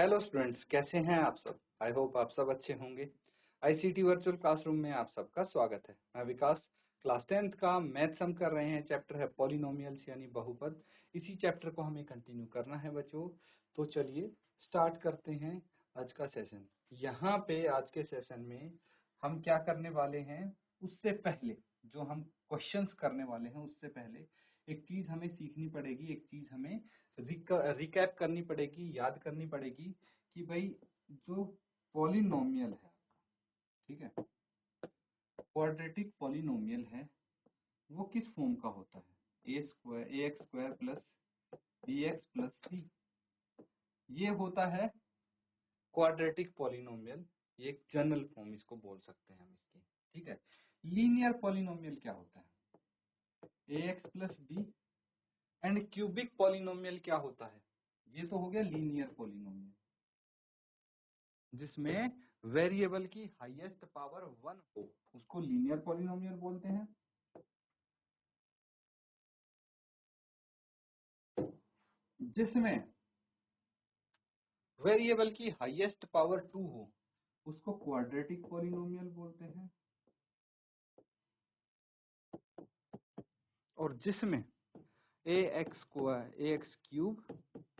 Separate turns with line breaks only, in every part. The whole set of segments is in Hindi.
हेलो स्टूडेंट्स, कैसे हैं आप सब। आई होप आप सब अच्छे होंगे। आईसीटी वर्चुअल क्लासरूम में आप सबका स्वागत है। मैं विकास, क्लास 10th का मैथ्स हम कर रहे हैं। चैप्टर है पॉलिनोमियल्स यानी बहुपद। इसी चैप्टर को हमें कंटिन्यू करना है बच्चों। तो चलिए स्टार्ट करते हैं आज का सेशन। यहाँ पे आज के सेशन में हम क्या करने वाले हैं, उससे पहले जो हम क्वेश्चंस करने वाले हैं उससे पहले एक चीज हमें सीखनी पड़ेगी, एक चीज हमें रिकैप करनी पड़ेगी, याद करनी पड़ेगी कि भाई जो पॉलिनोमियल है, ठीक है, क्वाड्रेटिक पॉलिनोमियल है वो किस फॉर्म का होता है। A x square plus B x plus C, ये होता है क्वाड्रेटिक पॉलिनोमियल। ये एक जनरल फॉर्म इसको बोल सकते हैं हम इसकी, ठीक है। लीनियर पॉलिनोमियल क्या होता है, A X plus B. And cubic polynomial क्या होता है, ये तो हो गया लीनियर पॉलिनोमियल जिसमें वेरिएबल की हाईएस्ट पावर 1 हो, उसको लीनियर पॉलिनोमियल बोलते हैं। जिसमें वेरिएबल की हाईएस्ट पावर 2 हो उसको क्वाड्रेटिक पॉलिनोमियल बोलते हैं। और जिसमें A X cube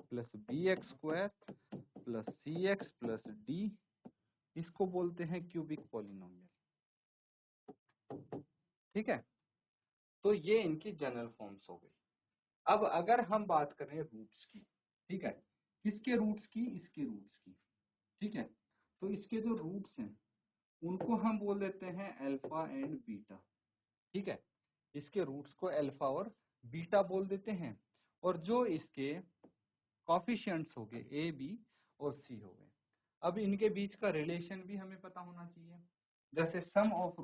plus B X square plus C X plus D, इसको बोलते हैं क्यूबिक पॉलिनोमियल, ठीक है। तो ये इनकी जनरल फॉर्म्स हो गई। अब अगर हम बात करें रूट्स की, ठीक है, किसके रूट्स की, इसके रूट्स की, ठीक है। तो इसके जो रूट्स हैं उनको हम बोल देते हैं अल्फा एंड बीटा, ठीक है। इसके रूट्स को अल्फा और बीटा बोल देते हैं। और जो इसके कॉफिशिएंट्स हो गए ए बी और सी हो गए, अब इनके बीच का रिलेशन भी हमें पता होना चाहिए। जैसे sum of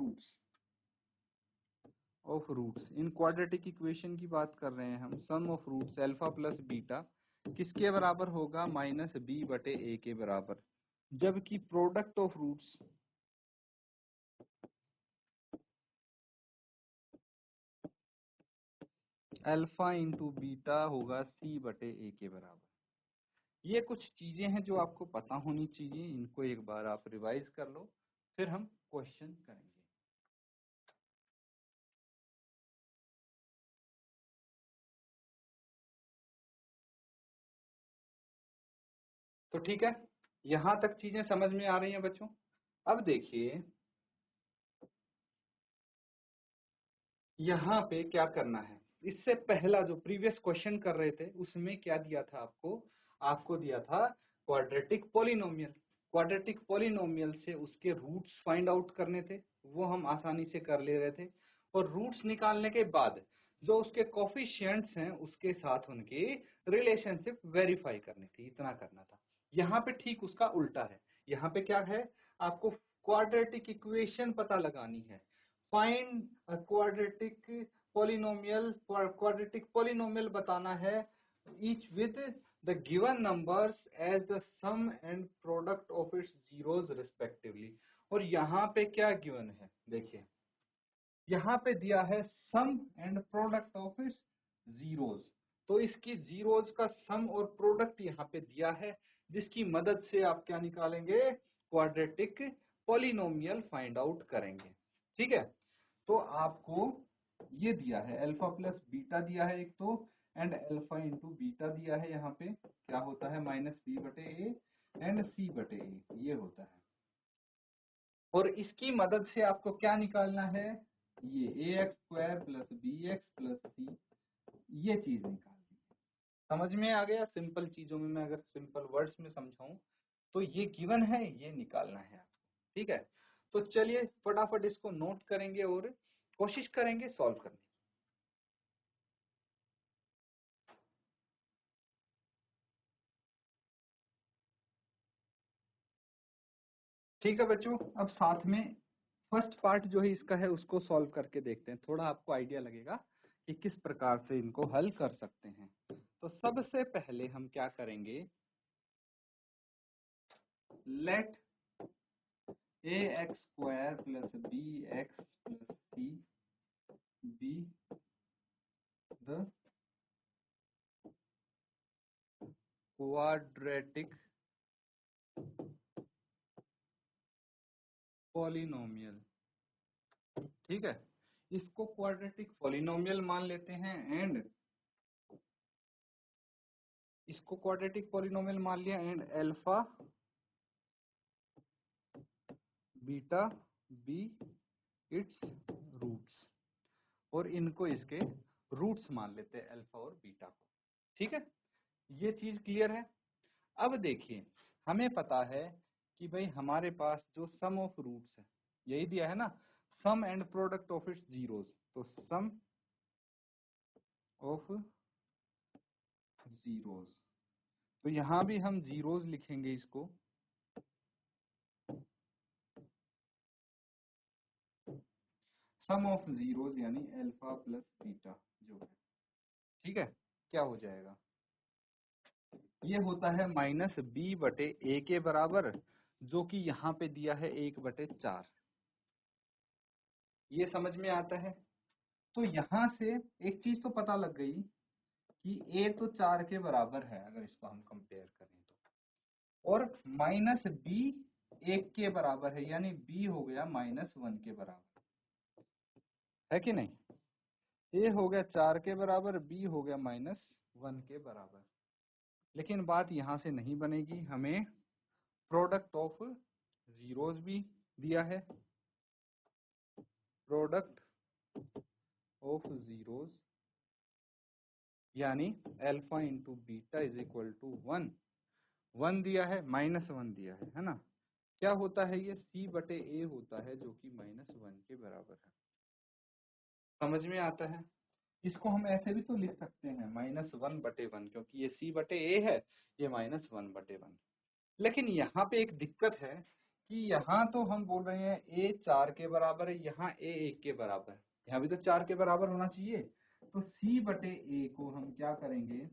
roots in quadratic equation की बात कर रहे हैं हम। Sum of roots alpha plus beta किसके बराबर होगा, माइनस बी बटे ए के बराबर। जबकि product of roots alpha into beta होगा सी बटे ए के बराबर। ये कुछ चीजें हैं जो आपको पता होनी चाहिए, इनको एक बार आप रिवाइज कर लो, फिर हम क्वेश्चन करेंगे। तो ठीक है, यहां तक चीजें समझ में आ रही हैं बच्चों। अब देखिए यहाँ पे क्या करना है। इससे पहला जो प्रीवियस क्वेश्चन कर रहे थे उसमें क्या दिया था आपको, आपको दिया था क्वाड्रेटिक पॉलिनोमियल। क्वाड्रेटिक पॉलिनोमियल से उसके रूट्स फाइंड आउट करने थे, वो हम आसानी से कर ले रहे थे। और रूट्स निकालने के बाद जो उसके कोफिशिएंट्स हैं उसके साथ उनकी रिलेशनशिप वेरीफाई करनी थी, इतना करना था। यहाँ पे ठीक उसका उल्टा है। यहाँ पे क्या है, आपको क्वाड्रेटिक इक्वेशन पता लगानी है। फाइंड क्वाड्रेटिक पॉलिनोमियल बताना है, each with the given numbers as the sum and product of its zeros respectively। और यहाँ पे क्या गिवन है, देखिए यहाँ पे दिया है sum and product of its zeros. तो इसकी जीरोज का सम और प्रोडक्ट यहाँ पे दिया है, जिसकी मदद से आप क्या निकालेंगे, क्वाड्रेटिक पॉलिनोमियल फाइंड आउट करेंगे, ठीक है। तो आपको ये दिया है अल्फा प्लस बीटा दिया है एक तो, एंड अल्फा इंटू बीटा दिया है। यहाँ पे क्या होता है, माइनस बी बटे ए एंड सी बटे ए, ये होता है। और इसकी मदद से आपको क्या निकालना है, ये A x square plus B x plus C, ये चीज निकालनी है। समझ में आ गया। सिंपल चीजों में मैं अगर सिंपल वर्ड्स में समझाऊं तो ये गिवन है, ये निकालना है आपको, ठीक है। तो चलिए फटाफट इसको नोट करेंगे और कोशिश करेंगे सॉल्व करने की। ठीक है बच्चों, अब साथ में फर्स्ट पार्ट जो है इसका है उसको सॉल्व करके देखते हैं, थोड़ा आपको आइडिया लगेगा कि किस प्रकार से इनको हल कर सकते हैं। तो सबसे पहले हम क्या करेंगे, let a x square plus B x plus c be the quadratic polynomial, ठीक है, इसको क्वाड्रेटिक पॉलिनोमियल मान लेते हैं एंड इसको क्वाड्रेटिक पॉलिनोमियल मान लिया and alpha beta be its roots, और इनको इसके रूट्स मान लेते हैं अल्फा और बीटा को। ठीक है, ये चीज क्लियर है। अब देखिए, हमें पता है कि भाई हमारे पास जो सम ऑफ रूट्स है यही दिया है ना, sum and product of its zeros, तो सम ऑफ जीरोस, तो यहां भी हम जीरोस लिखेंगे इसको, सम ऑफ जीरोस यानी अल्फा प्लस बीटा जो है, ठीक है, क्या हो जाएगा, ये होता है माइनस बी बटे ए के बराबर, जो कि यहाँ पे दिया है 1/4। ये समझ में आता है। तो यहाँ से एक चीज तो पता लग गई कि ए तो 4 के बराबर है अगर इसको हम कंपेयर करें तो, और माइनस बी 1 के बराबर है, यानी बी हो गया -1 के बराबर, है कि नहीं। ए हो गया 4 के बराबर, बी हो गया -1 के बराबर। लेकिन बात यहाँ से नहीं बनेगी, हमें प्रोडक्ट ऑफ जीरोस भी दिया है, प्रोडक्ट ऑफ जीरोस यानी alpha into beta is equal to 1, 1 दिया है -1 दिया है ना, क्या होता है ये c बटे a होता है जो कि -1 के बराबर है। समझ में आता है। इसको हम ऐसे भी तो लिख सकते हैं -1/1, क्योंकि ये c बटे a है, ये -1/1। लेकिन यहाँ पे एक दिक्कत है कि यहाँ तो हम बोल रहे हैं a 4 के बराबर है, यहाँ a 1 के बराबर है, यहाँ भी तो 4 के बराबर होना चाहिए। तो c बटे a को हम क्या करेंगे,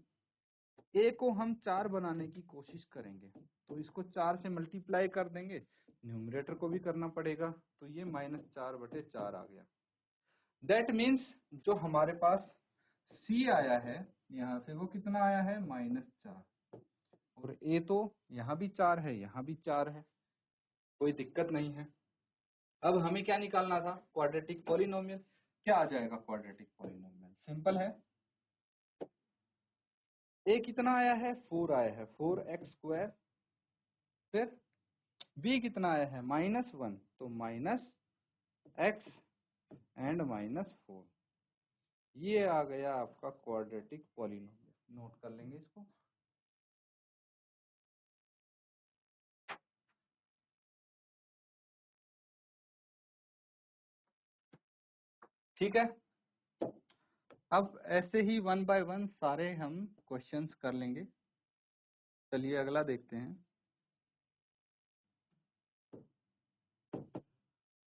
a को हम 4 बनाने की कोशिश करेंगे, तो इसको 4 से मल्टीप्लाई कर देंगे, न्यूमरेटर को भी करना पड़ेगा, तो ये -4/4 आ गया। दैट मीन्स जो हमारे पास c आया है यहाँ से वो कितना आया है -4, और a तो यहाँ भी 4 है, यहाँ भी 4 है, कोई दिक्कत नहीं है। अब हमें क्या निकालना था, क्वाड्रेटिक पॉलिनोमियल। क्या आ जाएगा क्वाड्रेटिक पॉलिनोमियल, सिंपल है। a कितना आया है 4 आया है, 4x², फिर b कितना आया है -1, तो -x एंड -4, ये आ गया आपका क्वाड्रेटिक पॉलिनोमियल। नोट कर लेंगे इसको। ठीक है, अब ऐसे ही 1 बाय 1 सारे हम क्वेश्चंस कर लेंगे। चलिए अगला देखते हैं।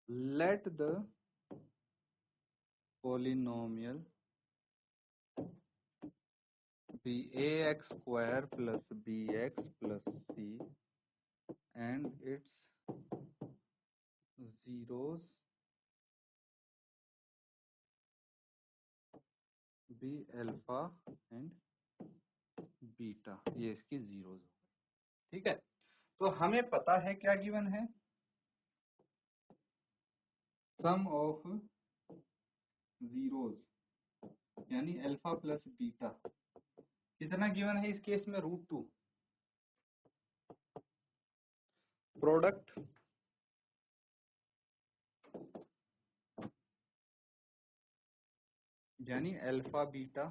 Let the polynomial be ax² plus bx plus c and its zeros be alpha and beta, ये इसकी जीरोस हो गए। ठीक है, तो हमें पता है क्या गिवन है, सम ऑफ जीरोस यानी अल्फा प्लस बीटा कितना गिवन है इस केस में, √2, प्रोडक्ट यानी अल्फा बीटा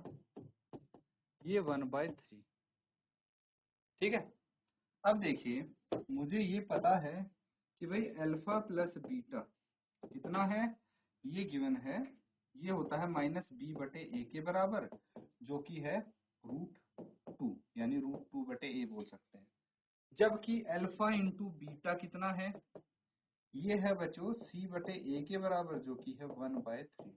ये 1/3। ठीक है, अब देखिए मुझे ये पता है कि भाई अल्फा प्लस बीटा कितना है, ये गिवन है, ये होता है -b/a के बराबर, जो कि है √2, यानी √2/a बोल सकते हैं। जबकि अल्फा इंटू बीटा कितना है, ये है बच्चों c/a के बराबर, जो कि है 1/3।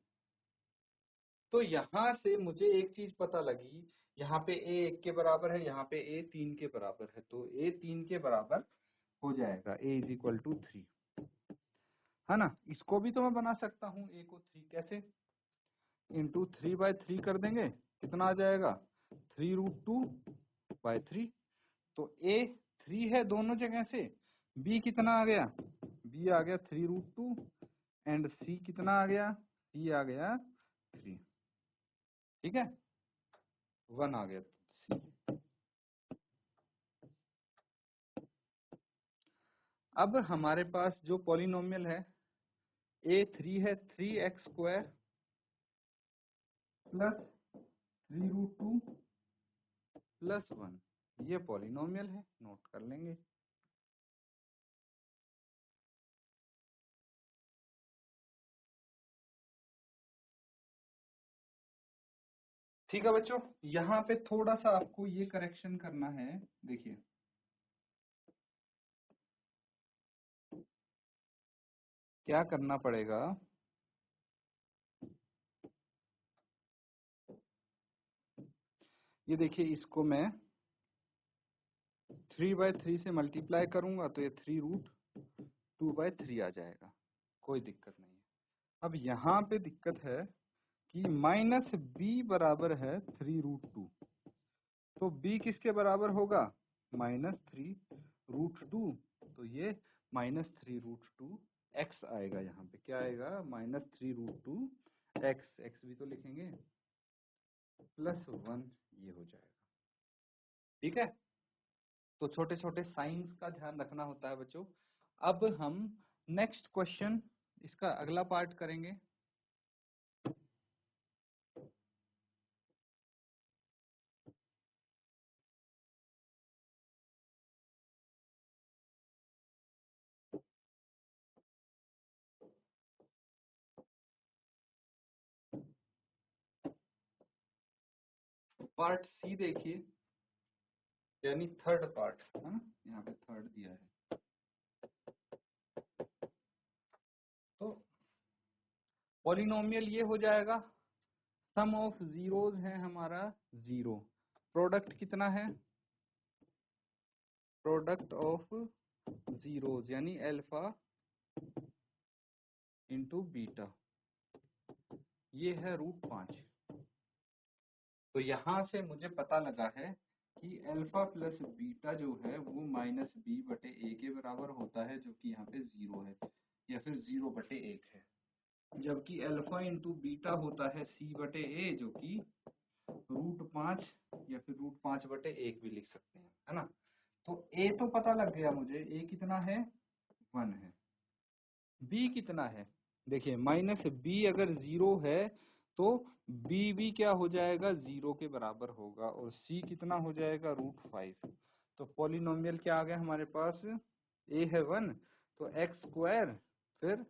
तो यहाँ से मुझे एक चीज पता लगी, यहाँ पे a 1 के बराबर है, यहाँ पे a 3 के बराबर है, तो a 3 के बराबर हो जाएगा, a = 3, है ना। इसको भी तो मैं बना सकता हूँ a को 3, कैसे, इंटू 3/3 कर देंगे, कितना आ जाएगा 3√2/3, तो a 3 है दोनों जगह से। b कितना आ गया, b आ गया 3√2 एंड c कितना आ गया, c आ गया 3। ठीक है, 1 आ गया c। अब हमारे पास जो पॉलिनोमियल है a3 है 3x² प्लस 3√2 प्लस 1, ये पॉलिनोमियल है, नोट कर लेंगे। ठीक है बच्चों, यहाँ पे थोड़ा सा आपको ये करेक्शन करना है। देखिए क्या करना पड़ेगा, ये देखिए इसको मैं 3/3 से मल्टीप्लाई करूंगा तो ये 3√2/3 आ जाएगा, कोई दिक्कत नहीं है। अब यहाँ पे दिक्कत है कि -b बराबर है 3√2, तो b किसके बराबर होगा, -3√2, तो ये -3√2x आएगा। यहाँ पे क्या आएगा, -3√2x, x भी तो लिखेंगे, +1 ये हो जाएगा। ठीक है, तो छोटे छोटे साइंस का ध्यान रखना होता है बच्चों। अब हम नेक्स्ट क्वेश्चन, इसका अगला पार्ट करेंगे। पार्ट सी देखिए, यानी थर्ड पार्ट है ना, यहाँ पे थर्ड दिया है। तो पॉलिनोमियल ये हो जाएगा, सम ऑफ जीरोज है हमारा 0, प्रोडक्ट कितना है, प्रोडक्ट ऑफ जीरोज यानी अल्फा इंटू बीटा, ये है √5। तो यहाँ से मुझे पता लगा है कि अल्फा प्लस बीटा जो है वो -b/a के बराबर होता है, जो कि यहाँ पे 0 है, या फिर 0/1 है। जबकि अल्फा इंटू बीटा होता है c/a, जो कि √5 या फिर √5/1 भी लिख सकते हैं, है ना। तो a तो पता लग गया मुझे, a कितना है, 1 है। b कितना है, देखिए -b अगर 0 है तो b भी क्या हो जाएगा, 0 के बराबर होगा, और c कितना हो जाएगा, √5। तो पॉलिनोमियल क्या आ गया हमारे पास, a है 1, तो x², फिर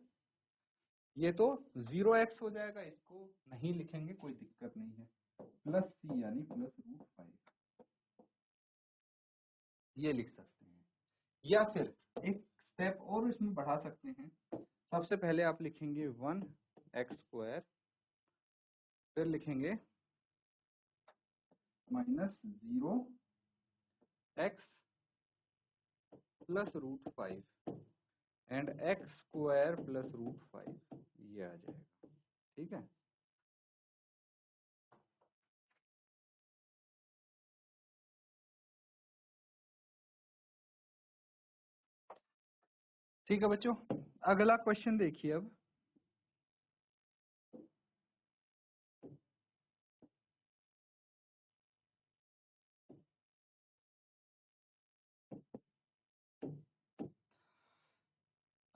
ये तो 0x हो जाएगा, इसको नहीं लिखेंगे कोई दिक्कत नहीं है, प्लस c यानी +√5, ये लिख सकते हैं। या फिर एक स्टेप और इसमें बढ़ा सकते हैं, सबसे पहले आप लिखेंगे 1x², फिर लिखेंगे -0x plus √5 and x² plus √5, ये आ जाएगा। ठीक है, ठीक है बच्चों, अगला क्वेश्चन देखिए।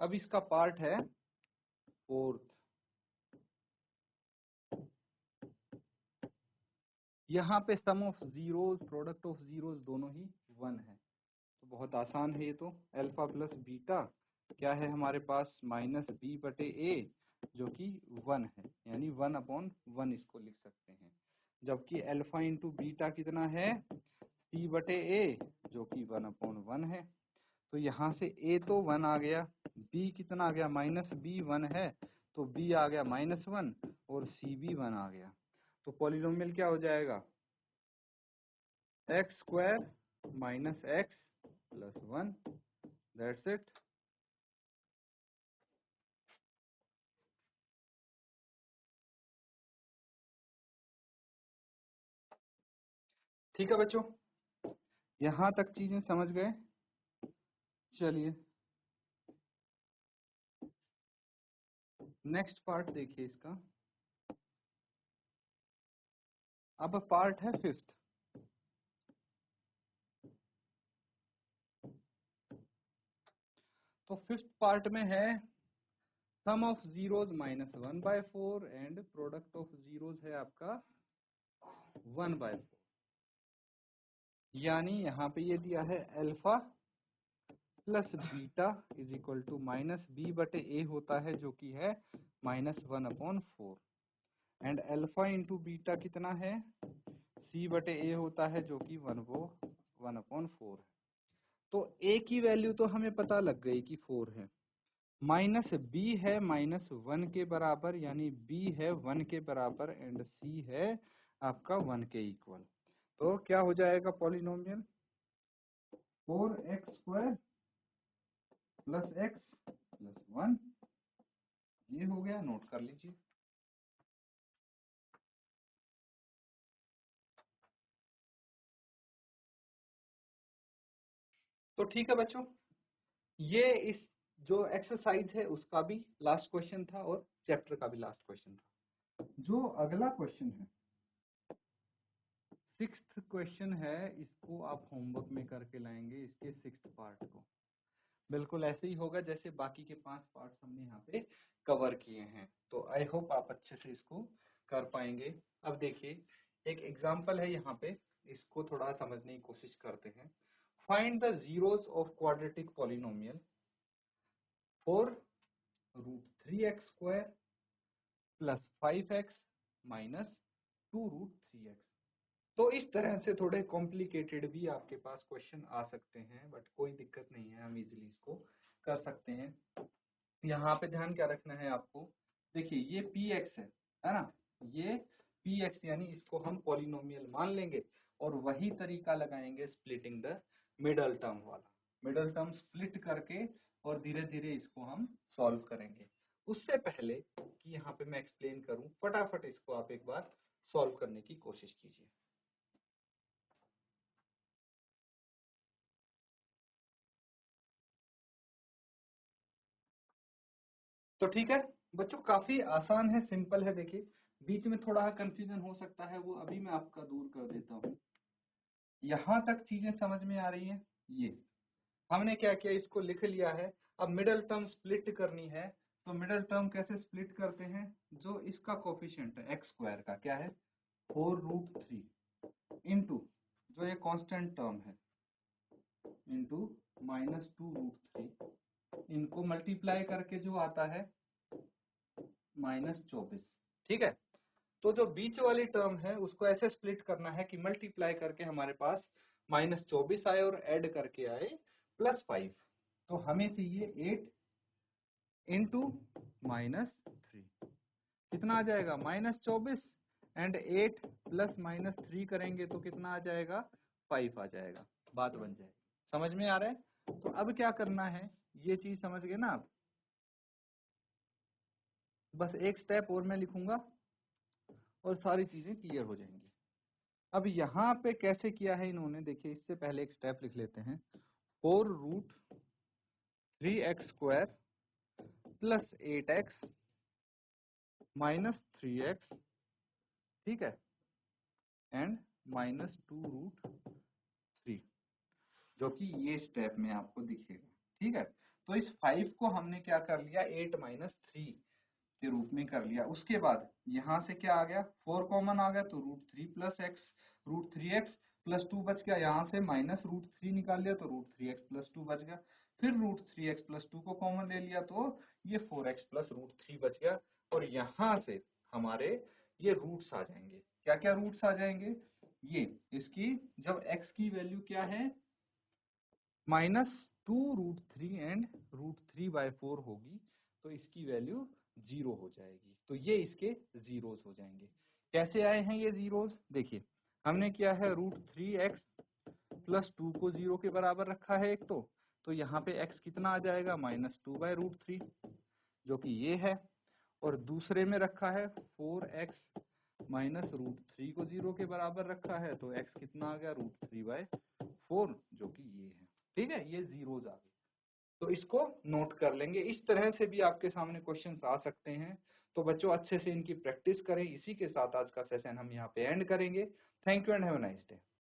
अब इसका पार्ट है फोर्थ। यहाँ पे sum of zeros, product of zeros दोनों ही 1 है, तो बहुत आसान है ये तो। अल्फा प्लस बीटा क्या है हमारे पास, -b/a, जो कि 1 है, यानी 1/1 इसको लिख सकते हैं। जबकि अल्फा इंटू बीटा कितना है, c/a, जो कि 1/1 है। तो यहाँ से a तो 1 आ गया, b कितना आ गया, -b 1 है, तो b आ गया -1, और c भी 1 आ गया। तो पॉलिनोमियल क्या हो जाएगा, x² - x plus 1, that's it. ठीक है बच्चों, यहाँ तक चीजें समझ गए। चलिए नेक्स्ट पार्ट देखिए इसका। अब पार्ट है फिफ्थ। तो फिफ्थ पार्ट में है sum of zeros -1/4 and product of zeros है आपका 1/4। यानी यहाँ पे ये दिया है alpha plus beta is equal to -b/a होता है जो कि है -1/4 एंड अल्फा इंटू बीटा कितना है c/a होता है जो कि 1/4 है। तो a की वैल्यू तो हमें पता लग गई कि 4 है, माइनस b है -1 के बराबर, यानी b है 1 के बराबर एंड c है आपका 1 के इक्वल। तो क्या हो जाएगा polynomial 4x² plus x plus 1, ये हो गया, नोट कर लीजिए। तो ठीक है बच्चों, ये इस जो एक्सरसाइज है उसका भी लास्ट क्वेश्चन था और चैप्टर का भी लास्ट क्वेश्चन था। जो अगला क्वेश्चन है सिक्स्थ क्वेश्चन है, इसको आप होमवर्क में करके लाएंगे, इसके सिक्स्थ पार्ट को। बिल्कुल ऐसे ही होगा जैसे बाकी के 5 पार्ट्स हमने यहाँ पे कवर किए हैं। तो आई होप आप अच्छे से इसको कर पाएंगे। अब देखिए एक एग्जांपल है यहाँ पे, इसको थोड़ा समझने की कोशिश करते हैं। Find the zeros of quadratic polynomial for √3x² plus 5x minus 2√3x। तो इस तरह से थोड़े कॉम्प्लिकेटेड भी आपके पास क्वेश्चन आ सकते हैं, बट कोई दिक्कत नहीं है, हम इजीली इसको कर सकते हैं। यहाँ पे ध्यान क्या रखना है आपको, देखिए ये px है ना, ये px यानी इसको हम पॉलिनोमियल मान लेंगे और वही तरीका लगाएंगे स्प्लिटिंग द मिडल टर्म वाला। मिडल टर्म स्प्लिट करके और धीरे धीरे इसको हम सॉल्व करेंगे। उससे पहले कि यहाँ पे मैं एक्सप्लेन करूं, फटाफट इसको आप एक बार सॉल्व करने की कोशिश कीजिए। तो ठीक है बच्चों, काफी आसान है, सिंपल है। देखिए बीच में थोड़ा कंफ्यूजन हो सकता है, वो अभी मैं आपका दूर कर देता हूँ। यहाँ तक चीजें समझ में आ रही हैं। ये हमने क्या किया, इसको लिख लिया है। अब मिडल टर्म स्प्लिट करनी है, तो मिडल टर्म कैसे स्प्लिट करते हैं, जो इसका कोफिशिएंट है x² का क्या है 4√3 इंटू जो ये कांस्टेंट टर्म है इंटू -2√3, इनको मल्टीप्लाई करके जो आता है -24। ठीक है, तो जो बीच वाली टर्म है उसको ऐसे स्प्लिट करना है कि मल्टीप्लाई करके हमारे पास -24 आए और ऐड करके आए +5। तो हमें चाहिए 8 इंटू -3, कितना आ जाएगा -24 एंड 8 प्लस -3 करेंगे तो कितना आ जाएगा 5 आ जाएगा, बात बन जाएगी। समझ में आ रहा है। तो अब क्या करना है, ये चीज समझ गए ना आप। बस एक स्टेप और मैं लिखूंगा और सारी चीजें क्लियर हो जाएंगी। अब यहाँ पे कैसे किया है इन्होंने, देखिए इससे पहले एक स्टेप लिख लेते हैं। 4√3x² plus 8x minus 3x, ठीक है, एंड -2√3, जो कि ये स्टेप में आपको दिखेगा। ठीक है, तो इस 5 को हमने क्या कर लिया 8 - 3 के रूप में कर लिया। उसके बाद यहाँ से क्या आ गया 4 कॉमन आ गया, तो √3 प्लस x √3x प्लस 2 बच गया। यहाँ से -√3 निकाल लिया तो √3x प्लस 2 बच गया। फिर √3x प्लस 2 को कॉमन ले लिया तो ये 4x प्लस √3 बच गया। और यहाँ से हमारे ये रूट्स आ जाएंगे। क्या क्या रूट्स आ जाएंगे, ये इसकी जब x की वैल्यू क्या है -2√3 एंड √3/4 होगी तो इसकी वैल्यू 0 हो जाएगी। तो ये इसके जीरोस हो जाएंगे। कैसे आए हैं ये जीरोस, देखिए हमने किया है √3x प्लस 2 को 0 के बराबर रखा है एक, तो यहाँ पे x कितना आ जाएगा -2/√3 जो कि ये है। और दूसरे में रखा है 4x माइनस √3 को 0 के बराबर रखा है, तो x कितना आ गया √3/4 जो कि ये है। ठीक है, ये जीरोस आ गए। तो इसको नोट कर लेंगे। इस तरह से भी आपके सामने क्वेश्चंस आ सकते हैं। तो बच्चों अच्छे से इनकी प्रैक्टिस करें। इसी के साथ आज का सेशन हम यहाँ पे एंड करेंगे। Thank you and have a nice day.